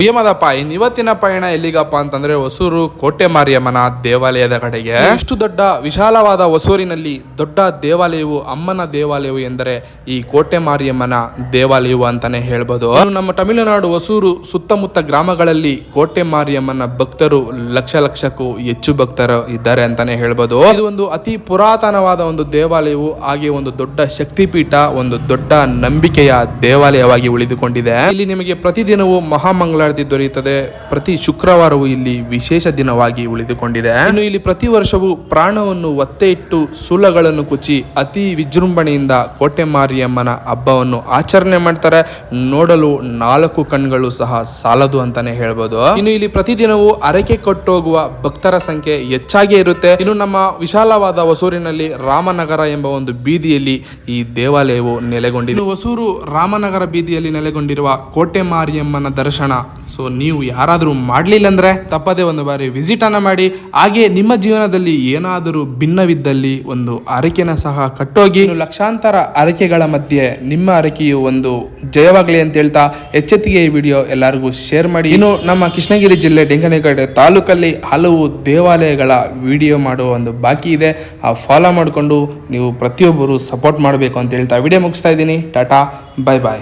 ಪ್ರಿಯಮದಪ್ಪ ಇವತ್ತಿನ ಪಯಣ ಎಲ್ಲಿಗಪ್ಪ ಅಂತಂದ್ರೆ ಹೊಸೂರು ಕೋಟೆ ಮಾರಿಯಮ್ಮನ ದೇವಾಲಯದ ಕಡೆಗೆ. ಇಷ್ಟು ದೊಡ್ಡ ವಿಶಾಲವಾದ ಹೊಸೂರಿನಲ್ಲಿ ದೊಡ್ಡ ದೇವಾಲಯವು ಅಮ್ಮನ ದೇವಾಲಯವು ಎಂದರೆ ಈ ಕೋಟೆ ಮಾರಿಯಮ್ಮನ ದೇವಾಲಯವು ಅಂತಾನೆ ಹೇಳ್ಬೋದು. ನಮ್ಮ ತಮಿಳುನಾಡು ಹೊಸೂರು ಸುತ್ತಮುತ್ತ ಗ್ರಾಮಗಳಲ್ಲಿ ಕೋಟೆ ಮಾರಿಯಮ್ಮನ ಭಕ್ತರು ಲಕ್ಷಕ್ಕೂ ಹೆಚ್ಚು ಭಕ್ತರು ಇದ್ದಾರೆ ಅಂತಾನೆ ಹೇಳ್ಬೋದು. ಇದು ಒಂದು ಅತಿ ಪುರಾತನವಾದ ಒಂದು ದೇವಾಲಯವು, ಹಾಗೆ ಒಂದು ದೊಡ್ಡ ಶಕ್ತಿಪೀಠ, ಒಂದು ದೊಡ್ಡ ನಂಬಿಕೆಯ ದೇವಾಲಯವಾಗಿ ಉಳಿದುಕೊಂಡಿದೆ. ಇಲ್ಲಿ ನಿಮಗೆ ಪ್ರತಿದಿನವೂ ಮಹಾಮಂಗಳ ದೊರೆಯುತ್ತದೆ. ಪ್ರತಿ ಶುಕ್ರವಾರವೂ ಇಲ್ಲಿ ವಿಶೇಷ ದಿನವಾಗಿ ಉಳಿದುಕೊಂಡಿದೆ. ಇನ್ನು ಇಲ್ಲಿ ಪ್ರತಿ ವರ್ಷವೂ ಪ್ರಾಣವನ್ನು ಒತ್ತೆ ಇಟ್ಟು ಸೂಲಗಳನ್ನು ಕುಚ್ಚಿ ಅತಿ ವಿಜೃಂಭಣೆಯಿಂದ ಕೋಟೆ ಮಾರಿಯಮ್ಮನ ಹಬ್ಬವನ್ನು ಆಚರಣೆ ಮಾಡ್ತಾರೆ. ನೋಡಲು 4 ಕಣ್ಗಳು ಸಹ ಸಾಲದು ಅಂತಾನೆ ಹೇಳ್ಬೋದು. ಇನ್ನು ಇಲ್ಲಿ ಪ್ರತಿದಿನವೂ ಹರಕೆ ಕೊಟ್ಟೋಗುವ ಭಕ್ತರ ಸಂಖ್ಯೆ ಹೆಚ್ಚಾಗಿ ಇರುತ್ತೆ. ಇನ್ನು ನಮ್ಮ ವಿಶಾಲವಾದ ಹೊಸೂರಿನಲ್ಲಿ ರಾಮನಗರ ಎಂಬ ಒಂದು ಬೀದಿಯಲ್ಲಿ ಈ ದೇವಾಲಯವು ನೆಲೆಗೊಂಡಿದೆ. ಇನ್ನು ಹೊಸೂರು ರಾಮನಗರ ಬೀದಿಯಲ್ಲಿ ನೆಲೆಗೊಂಡಿರುವ ಕೋಟೆ ಮಾರಿಯಮ್ಮನ ದರ್ಶನ ನೀವು ಯಾರಾದರೂ ಮಾಡಲಿಲ್ಲ ಅಂದ್ರೆ ತಪ್ಪದೆ ಒಂದು ಬಾರಿ ವಿಸಿಟ್ ಅನ್ನ ಮಾಡಿ. ಹಾಗೆ ನಿಮ್ಮ ಜೀವನದಲ್ಲಿ ಏನಾದರೂ ಭಿನ್ನವಿದ್ದಲ್ಲಿ ಒಂದು ಹರಕೆನ ಸಹ ಕಟ್ಟೋಗಿ. ಲಕ್ಷಾಂತರ ಹರಕೆಗಳ ಮಧ್ಯೆ ನಿಮ್ಮ ಹರಕೆಯು ಒಂದು ಜಯವಾಗಲಿ ಅಂತ ಹೇಳ್ತಾ ಎಚ್ಚೆತ್ತಿಗೆ ಈ ವಿಡಿಯೋ ಎಲ್ಲರಿಗೂ ಶೇರ್ ಮಾಡಿ. ಇನ್ನು ನಮ್ಮ ಕೃಷ್ಣಗಿರಿ ಜಿಲ್ಲೆ ಡೆಂಕನಕಟ್ಟೆ ತಾಲೂಕಲ್ಲಿ ಹಲವು ದೇವಾಲಯಗಳ ವಿಡಿಯೋ ಮಾಡುವ ಒಂದು ಬಾಕಿ ಇದೆ. ಆ ಫಾಲೋ ಮಾಡಿಕೊಂಡು ನೀವು ಪ್ರತಿಯೊಬ್ಬರು ಸಪೋರ್ಟ್ ಮಾಡಬೇಕು ಅಂತ ಹೇಳ್ತಾ ವಿಡಿಯೋ ಮುಗಿಸ್ತಾ ಇದ್ದೀನಿ. ಟಾಟಾ, ಬೈ ಬಾಯ್.